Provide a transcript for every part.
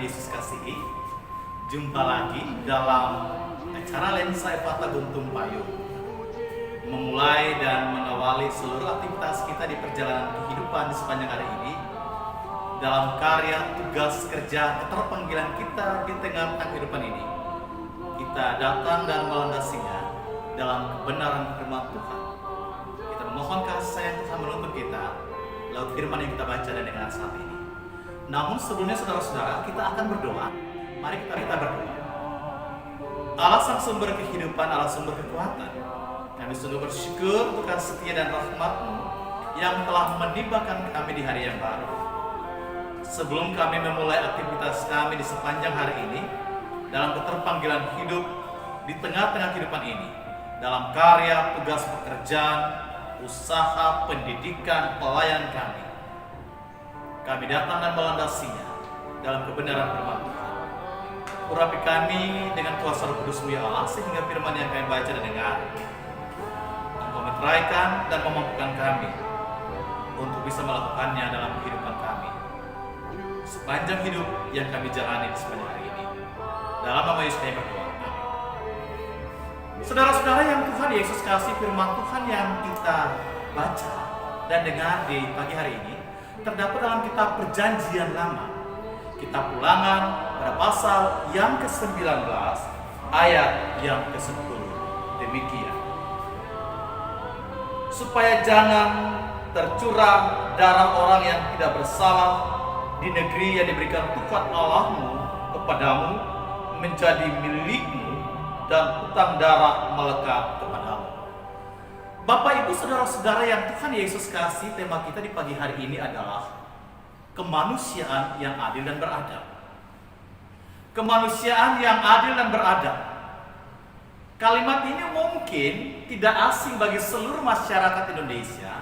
Yesus kasihi, jumpa lagi dalam acara Lensa Ephphatha Guntung Payung, memulai dan mengawali seluruh aktivitas kita di perjalanan kehidupan di sepanjang hari ini dalam karya tugas kerja keterpanggilan kita di tengah-tengah kehidupan ini. Kita datang dan melandasinya dalam kebenaran firman Tuhan. Kita memohon kasih sayang Tuhan menuntun kita lewat firman yang kita baca dan dengar saat ini. Namun sebelumnya saudara-saudara, kita akan berdoa. Mari kita berdoa. Allah sang sumber kehidupan, Allah sumber kekuatan, kami sungguh bersyukur untuk kasih setia dan rahmat-Mu yang telah menimpakan kami di hari yang baru. Sebelum kami memulai aktivitas kami di sepanjang hari ini, dalam keterpanggilan hidup di tengah-tengah kehidupan ini, dalam karya, tugas pekerjaan, usaha, pendidikan, pelayanan kami datang dan melandasinya dalam kebenaran firman Tuhan. Urapi kami dengan kuasa Roh Kudus-Mu ya Allah, sehingga firman yang kami baca dan dengar Engkau meteraikan dan memampukan kami untuk bisa melakukannya dalam kehidupan kami sepanjang hidup yang kami jalani di sepanjang hari ini. Dalam nama Yesus kami berdoa. Amin. Saudara-saudara yang Tuhan Yesus kasih, firman Tuhan yang kita baca dan dengar di pagi hari ini terdapat dalam kitab Perjanjian Lama, kitab Ulangan pada pasal yang ke-19 ayat yang ke-10. Demikian. Supaya jangan tercurah darah orang yang tidak bersalah di negeri yang diberikan Tuhan Allahmu kepadamu menjadi milikmu, dan hutang darah melekat kepadamu. Bapak, Ibu, saudara-saudara yang Tuhan Yesus kasih, tema kita di pagi hari ini adalah kemanusiaan yang adil dan beradab. Kemanusiaan yang adil dan beradab. Kalimat ini mungkin tidak asing bagi seluruh masyarakat Indonesia,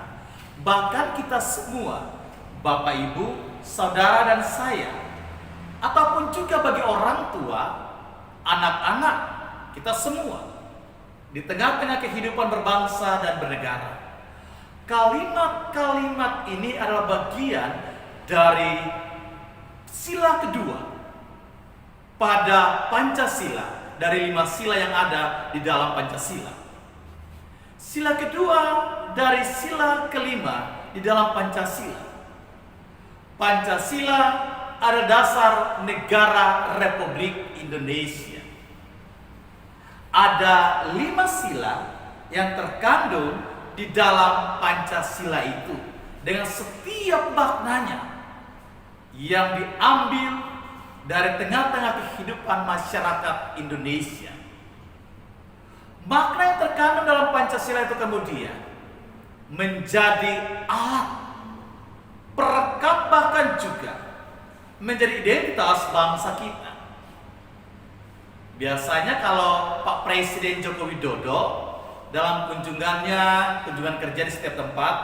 bahkan kita semua, Bapak, Ibu, saudara dan saya, ataupun juga bagi orang tua, anak-anak, kita semua di tengah-tengah kehidupan berbangsa dan bernegara. Kalimat-kalimat ini adalah bagian dari sila kedua pada Pancasila, dari 5 sila yang ada di dalam Pancasila. Sila kedua dari sila kelima di dalam Pancasila. Pancasila ada dasar negara Republik Indonesia. Ada 5 sila yang terkandung di dalam Pancasila itu, dengan setiap maknanya yang diambil dari tengah-tengah kehidupan masyarakat Indonesia. Makna yang terkandung dalam Pancasila itu kemudian menjadi alat perekat, bahkan juga menjadi identitas bangsa kita. Biasanya kalau Pak Presiden Joko Widodo dalam kunjungan kerja di setiap tempat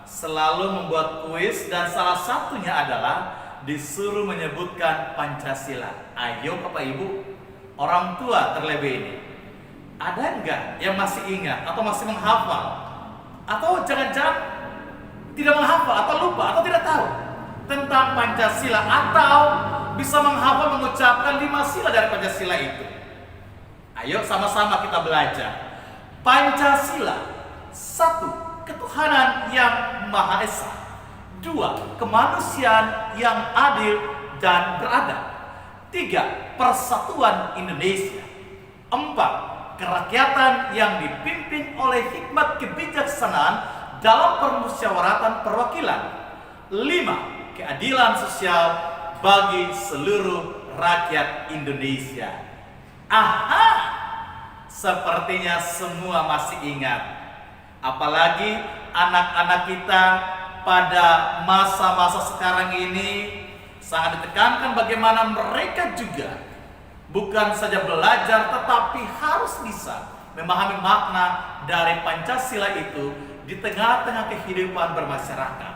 selalu membuat kuis, dan salah satunya adalah disuruh menyebutkan Pancasila. Ayo Bapak Ibu, orang tua terlebih ini, ada enggak yang masih ingat atau masih menghafal, atau jangan-jangan tidak menghafal atau lupa atau tidak tahu tentang Pancasila, atau bisa menghafal mengucapkan 5 sila dari Pancasila itu? Ayo sama-sama kita belajar. Pancasila: 1. Ketuhanan yang Maha Esa. 2. Kemanusiaan yang adil dan beradab. 3. Persatuan Indonesia. 4. Kerakyatan yang dipimpin oleh hikmat kebijaksanaan dalam permusyawaratan perwakilan. 5. Keadilan sosial bagi seluruh rakyat Indonesia. Aha, sepertinya semua masih ingat. Apalagi anak-anak kita pada masa-masa sekarang ini sangat ditekankan bagaimana mereka juga bukan saja belajar, tetapi harus bisa memahami makna dari Pancasila itu di tengah-tengah kehidupan bermasyarakat.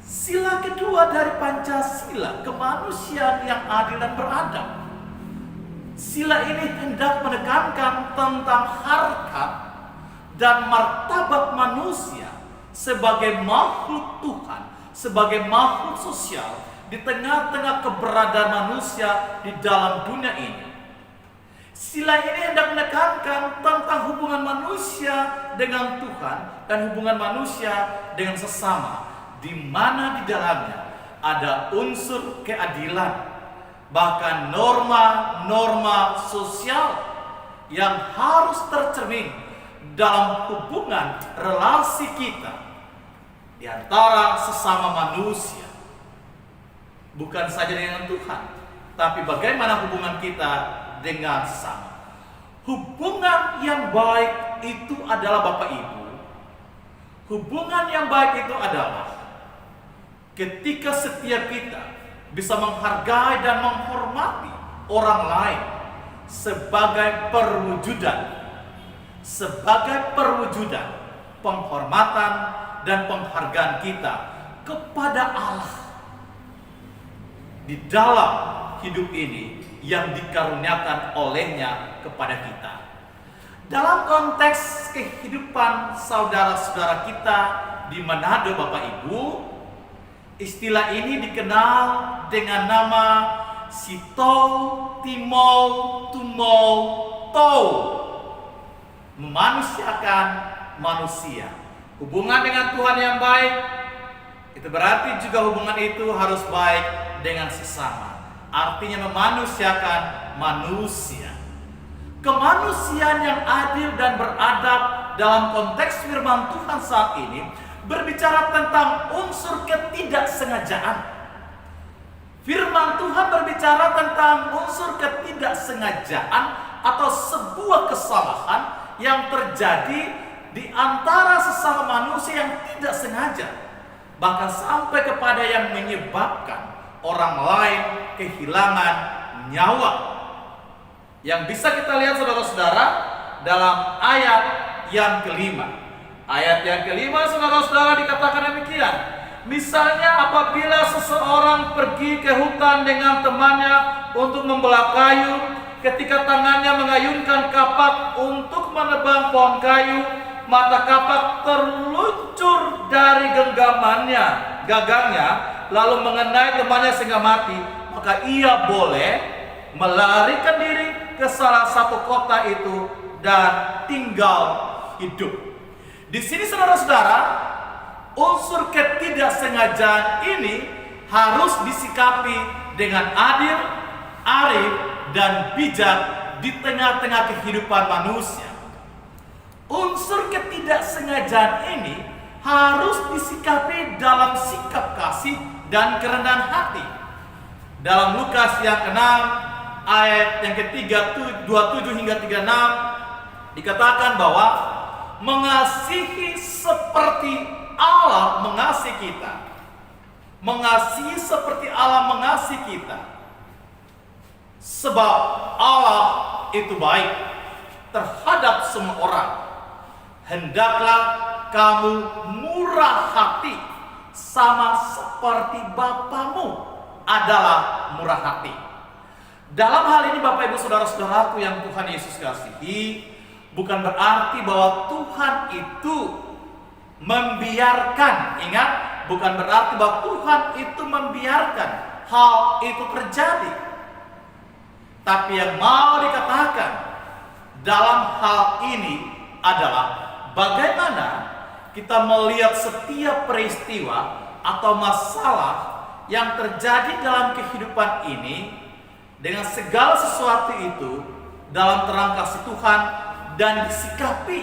Sila kedua dari Pancasila, kemanusiaan yang adil dan beradab. Sila ini hendak menekankan tentang harkat dan martabat manusia sebagai makhluk Tuhan, sebagai makhluk sosial di tengah-tengah keberadaan manusia di dalam dunia ini. Sila ini hendak menekankan tentang hubungan manusia dengan Tuhan dan hubungan manusia dengan sesama, di mana di dalamnya ada unsur keadilan, bahkan norma-norma sosial yang harus tercermin dalam hubungan relasi kita di antara sesama manusia. Bukan saja dengan Tuhan, tapi bagaimana hubungan kita dengan sesama. Hubungan yang baik itu adalah Bapak Ibu. Hubungan yang baik itu adalah ketika setiap kita bisa menghargai dan menghormati orang lain sebagai perwujudan penghormatan dan penghargaan kita kepada Allah di dalam hidup ini yang dikaruniakan olehnya kepada kita. Dalam konteks kehidupan saudara-saudara kita di Manado, Bapak Ibu, istilah ini dikenal dengan nama Sitou Timou Tumou Tou, memanusiakan manusia. Hubungan dengan Tuhan yang baik, itu berarti juga hubungan itu harus baik dengan sesama. Artinya memanusiakan manusia. Kemanusiaan yang adil dan beradab dalam konteks firman Tuhan saat ini berbicara tentang unsur ketidaksengajaan. Firman Tuhan berbicara tentang unsur ketidaksengajaan atau sebuah kesalahan yang terjadi di antara sesama manusia yang tidak sengaja, bahkan sampai kepada yang menyebabkan orang lain kehilangan nyawa. Yang bisa kita lihat saudara-saudara dalam ayat yang kelima. Ayat yang kelima saudara-saudara dikatakan demikian. Misalnya apabila seseorang pergi ke hutan dengan temannya untuk membelah kayu, ketika tangannya mengayunkan kapak untuk menebang pohon kayu, mata kapak terluncur dari gagangnya, lalu mengenai temannya sehingga mati, maka ia boleh melarikan diri ke salah satu kota itu dan tinggal hidup. Di sini saudara-saudara, unsur ketidaksengajaan ini harus disikapi dengan adil, arif, dan bijak di tengah-tengah kehidupan manusia. Unsur ketidaksengajaan ini harus disikapi dalam sikap kasih dan kerendahan hati. Dalam Lukas yang ke-6 ayat yang ketiga 27 hingga 36 dikatakan bahwa mengasihi seperti Allah mengasihi kita. Mengasihi seperti Allah mengasihi kita. Sebab Allah itu baik terhadap semua orang. Hendaklah kamu murah hati sama seperti Bapamu adalah murah hati. Dalam hal ini Bapak Ibu saudara-saudaraku yang Tuhan Yesus kasihi, bukan berarti bahwa Tuhan itu membiarkan, ingat, bukan berarti bahwa Tuhan itu membiarkan hal itu terjadi. Tapi yang mau dikatakan dalam hal ini adalah bagaimana kita melihat setiap peristiwa atau masalah yang terjadi dalam kehidupan ini dengan segala sesuatu itu dalam terang kasih Tuhan dan disikapi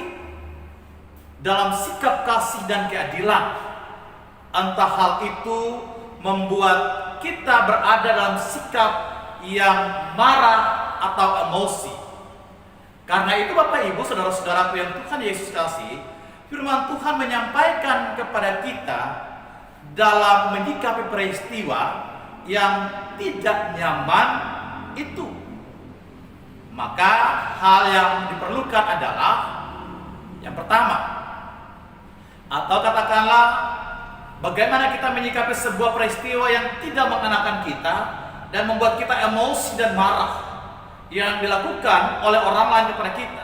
dalam sikap kasih dan keadilan. Entah hal itu membuat kita berada dalam sikap yang marah atau emosi. Karena itu Bapak Ibu saudara-saudaraku yang Tuhan Yesus kasih, firman Tuhan menyampaikan kepada kita dalam menyikapi peristiwa yang tidak nyaman itu. Maka hal yang diperlukan adalah yang pertama, atau katakanlah bagaimana kita menyikapi sebuah peristiwa yang tidak mengenakan kita dan membuat kita emosi dan marah yang dilakukan oleh orang lain kepada kita.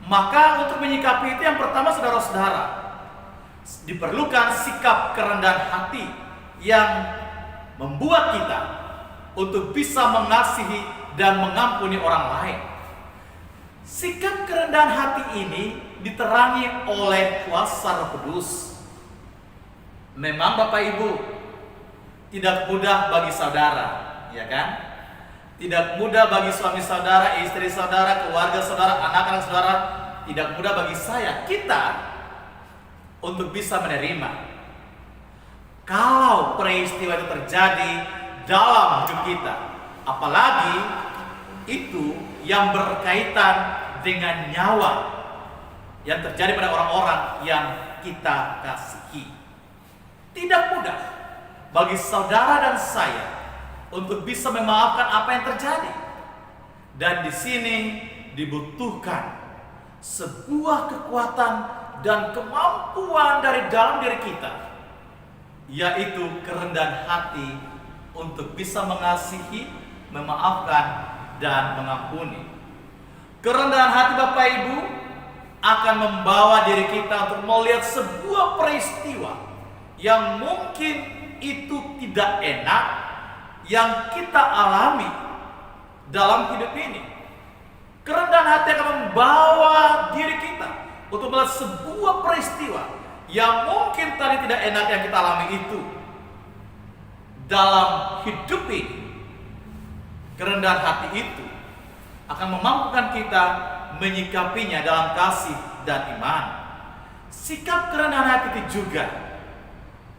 Maka untuk menyikapi itu yang pertama saudara-saudara, diperlukan sikap kerendahan hati yang membuat kita untuk bisa mengasihi dan mengampuni orang lain. Sikap kerendahan hati ini diterangi oleh kuasa Roh Kudus. Memang Bapak Ibu, tidak mudah bagi saudara, ya kan? Tidak mudah bagi suami saudara, istri saudara, keluarga saudara, anak-anak saudara. Tidak mudah bagi saya, kita, untuk bisa menerima kalau peristiwa itu terjadi dalam hidup kita. Apalagi itu yang berkaitan dengan nyawa yang terjadi pada orang-orang yang kita kasihi. Tidak mudah bagi saudara dan saya untuk bisa memaafkan apa yang terjadi. Dan di sini dibutuhkan sebuah kekuatan dan kemampuan dari dalam diri kita, yaitu kerendahan hati untuk bisa mengasihi, memaafkan, dan mengampuni. Kerendahan hati Bapak Ibu akan membawa diri kita untuk melihat sebuah peristiwa yang mungkin itu tidak enak yang kita alami dalam hidup ini. Kerendahan hati akan membawa diri kita untuk melihat sebuah peristiwa yang mungkin tadi tidak enak yang kita alami itu dalam hidup ini. Kerendahan hati itu akan memampukan kita menyikapinya dalam kasih dan iman. Sikap kerendahan hati itu juga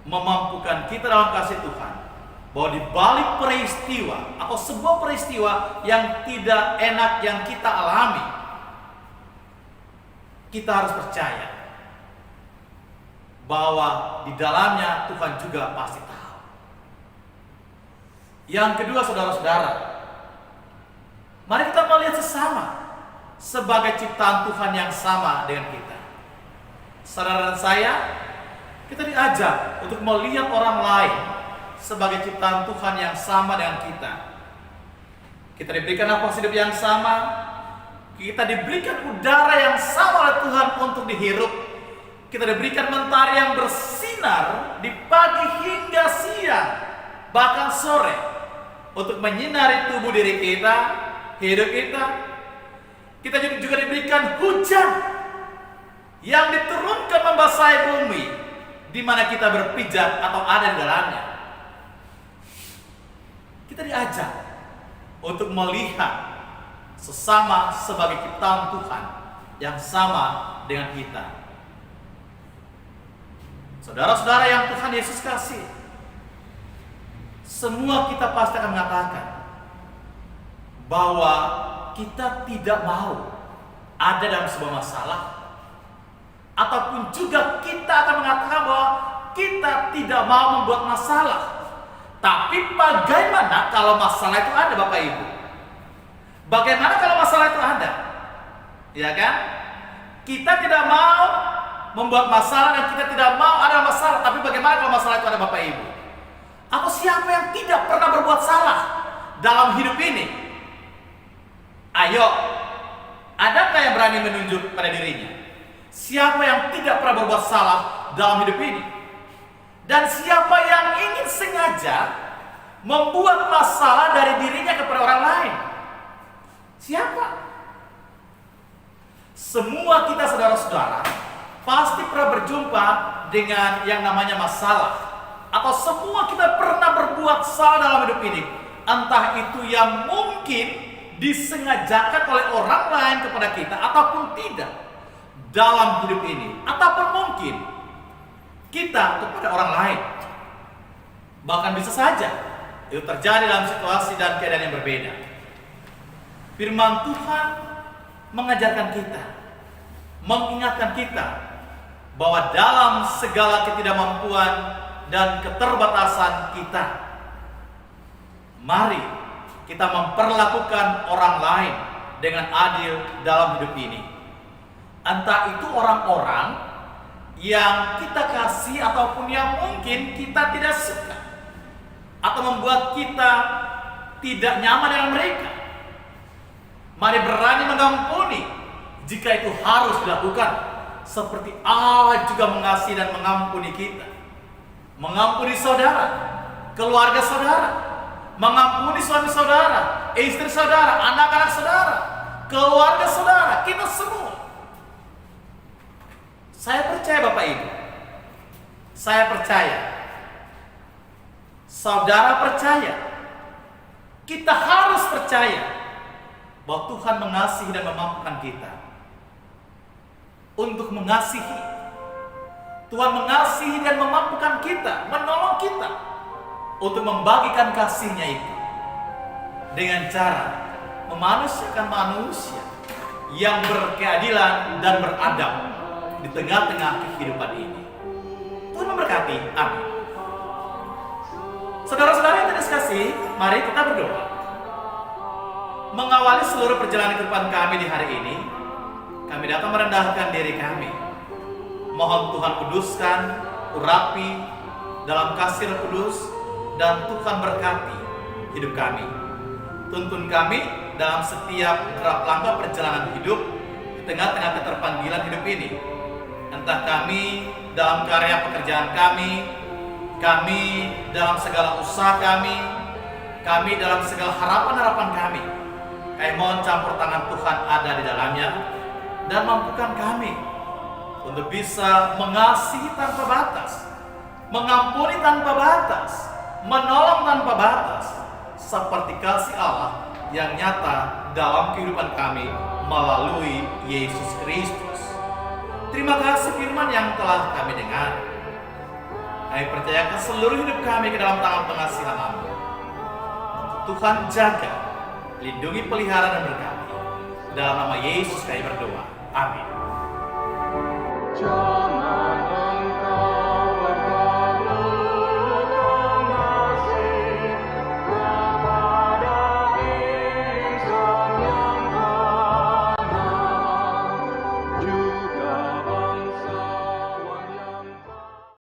memampukan kita dalam kasih Tuhan, bahwa di balik peristiwa atau sebuah peristiwa yang tidak enak yang kita alami, kita harus percaya bahwa di dalamnya Tuhan juga pasti tahu. Yang kedua, saudara-saudara, mari kita melihat sesama sebagai ciptaan Tuhan yang sama dengan kita. Saudara dan saya, kita diajak untuk melihat orang lain sebagai ciptaan Tuhan yang sama dengan kita. Kita diberikan nafas hidup yang sama, kita diberikan udara yang sama oleh Tuhan untuk dihirup. Kita diberikan mentari yang bersinar di pagi hingga siang, bahkan sore, untuk menyinari tubuh diri kita, hidup kita. Kita juga diberikan hujan yang diturunkan membasahi bumi di mana kita berpijak atau ada di dalamnya. Kita diajak untuk melihat sesama sebagai ciptaan Tuhan yang sama dengan kita. Saudara-saudara yang Tuhan Yesus kasih, semua kita pasti akan mengatakan bahwa kita tidak mau ada dalam sebuah masalah, ataupun juga kita akan mengatakan bahwa kita tidak mau membuat masalah. Tapi bagaimana kalau masalah itu ada, Bapak Ibu? Bagaimana kalau masalah itu ada? Ya kan? Kita tidak mau membuat masalah dan kita tidak mau ada masalah. Tapi bagaimana kalau masalah itu ada, Bapak Ibu? Atau siapa yang tidak pernah berbuat salah dalam hidup ini? Ayo, adakah yang berani menunjuk pada dirinya? Siapa yang tidak pernah berbuat salah dalam hidup ini? Dan siapa yang ingin sengaja membuat masalah dari dirinya kepada orang lain? Siapa? Semua kita, saudara-saudara, pasti pernah berjumpa dengan yang namanya masalah. Atau semua kita pernah berbuat salah dalam hidup ini. Entah itu yang mungkin disengajakan oleh orang lain kepada kita ataupun tidak dalam hidup ini, ataupun mungkin kita kepada orang lain. Bahkan bisa saja itu terjadi dalam situasi dan keadaan yang berbeda. Firman Tuhan mengajarkan kita, mengingatkan kita bahwa dalam segala ketidakmampuan dan keterbatasan kita, mari kita memperlakukan orang lain dengan adil dalam hidup ini. Entah itu orang-orang yang kita kasih ataupun yang mungkin kita tidak suka atau membuat kita tidak nyaman dengan mereka. Mari berani mengampuni jika itu harus dilakukan, seperti Allah juga mengasihi dan mengampuni kita. Mengampuni saudara keluarga saudara, mengampuni suami saudara, istri saudara, anak-anak saudara, keluarga saudara, kita semua. Saya percaya Bapak Ibu, saya percaya, saudara percaya, kita harus percaya bahwa Tuhan mengasihi dan memampukan kita untuk mengasihi. Tuhan mengasihi dan memampukan kita, menolong kita untuk membagikan kasih-Nya itu dengan cara memanusiakan manusia yang berkeadilan dan beradab di tengah-tengah kehidupan ini. Tuhan memberkati. Amin. Saudara-saudara yang dikasihi, mari kita berdoa. Mengawali seluruh perjalanan kehidupan kami di hari ini, kami datang merendahkan diri kami. Mohon Tuhan kuduskan, urapi dalam kasih Roh Kudus, dan Tuhan berkati hidup kami. Tuntun kami dalam setiap langkah perjalanan hidup di tengah-tengah keterpanggilan hidup ini. Entah kami dalam karya pekerjaan kami dalam segala usaha kami dalam segala harapan-harapan kami. Kami mohon campur tangan Tuhan ada di dalamnya, dan mampukan kami untuk bisa mengasihi tanpa batas, mengampuni tanpa batas, menolong tanpa batas, seperti kasih Allah yang nyata dalam kehidupan kami melalui Yesus Kristus. Terima kasih firman yang telah kami dengar. Kami percayakan seluruh hidup kami ke dalam tangan pengasihan-Mu. Tuhan jaga, lindungi, pelihara, dan berkati. Dalam nama Yesus kami berdoa. Amin.